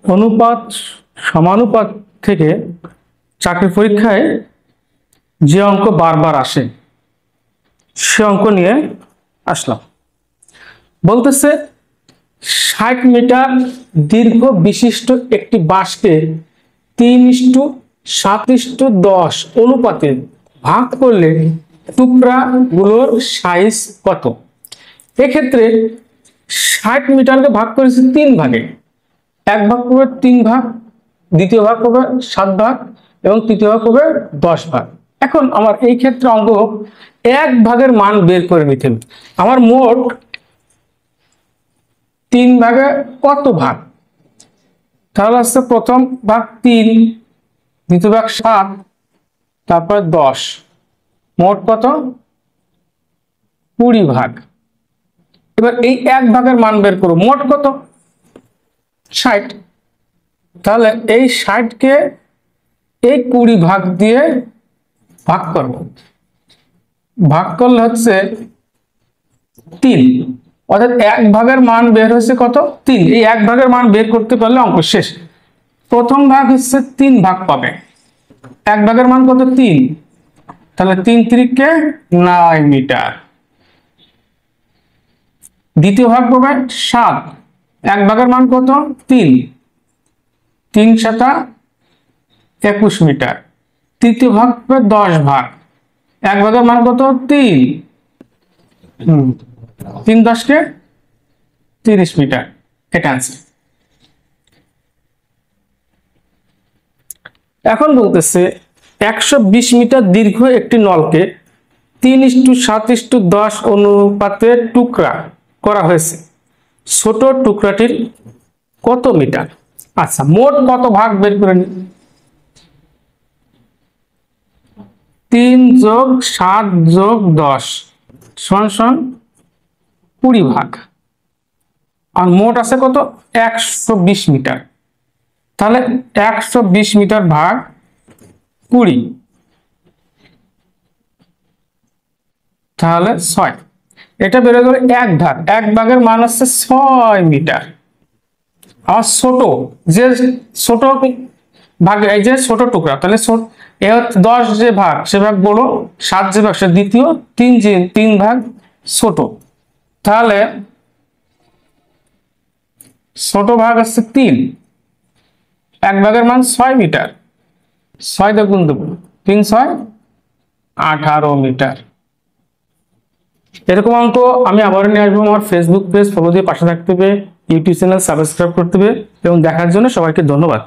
অনুপাত সমানুপাত থেকে চাকরি পরীক্ষায় যে অঙ্ক বারবার আসে সে অঙ্ক নিয়ে আসলাম। বলতেছে 60 মিটার দীর্ঘ বিশিষ্ট একটি বাঁশকে 3:7:10 অনুপাতে ভাগ করলে টুকরাগুলোর সাইজ কত? এক্ষেত্রে 60 মিটারকে ভাগ করেছে 3 ভাগে, এক ভাগ করবে 3 ভাগ, দ্বিতীয় ভাগ করবে 7 ভাগ এবং তৃতীয় ভাগ করবে 10 ভাগ। এখন আমার এই ক্ষেত্রে অঙ্ক এক ভাগের মান বের করে নিতে হবে। আমার মোট 3 ভাগে কত ভাগ? তাহলে হচ্ছে প্রথম ভাগ 3, দ্বিতীয় ভাগ 7, তারপর 10, মোট কত? 20 ভাগ। এবার এই এক ভাগের মান বের করো, মোট কত? 60। তাহলে এই 60 কে এই 20 ভাগ দিয়ে ভাগ করব, ভাগ করলে হচ্ছে 3, অর্থাৎ এক ভাগের মান বের হয়েছে কত? 3। এই এক ভাগের মান বের করতে পারলে অঙ্ক শেষ। প্রথম ভাগ হচ্ছে 3 ভাগ পাবে, এক ভাগের মান কত? 3, তাহলে 3 3 9 মিটার। দ্বিতীয় ভাগ পাবে 7, এক ভাগের মান কত? 3, 3 7 21 মিটার। তৃতীয় ভাগ পাবে 10 ভাগ, এক ভাগের মান কত? 3, 3 10 30 মিটার। এটা আনসার। এখন বলতেছে 120 মিটার দীর্ঘ একটি নলকে 3:7:10 অনুপাতে টুকরা করা হয়েছে, ছোট টুকরাটির কত মিটার? আচ্ছা, মোট কত ভাগ বের করে নি? 3 + 7 + 10 = 20 ভাগ, আর মোট আছে কত? 120 মিটার। তাহলে 120 মিটার ভাগ 20, তাহলে 6। এটা বেরো গেল এক ভাগ, এক ভাগের মান হচ্ছে 6 মিটার। আর ছোট যে ছোট ভাগ, এই যে ছোট টুকরা, তাহলে 10 যে ভাগ সে ভাগ বড়, 7 যে ভাগ সে দ্বিতীয়, 3 ভাগ ছোট। তাহলে ছোট ভাগ হচ্ছে 3, এক ভাগের মান 6 মিটার, 6 দিয়ে গুণ দেবো, 3 6 18 মিটার। এরকম অঙ্ক আমি আবার নিয়ে আসবো। আমার ফেসবুক পেজ ফলো দিয়ে পাশে থাকতে হবে, ইউটিউব চ্যানেল সাবস্ক্রাইব করতে হবে এবং দেখার জন্য সবাইকে ধন্যবাদ।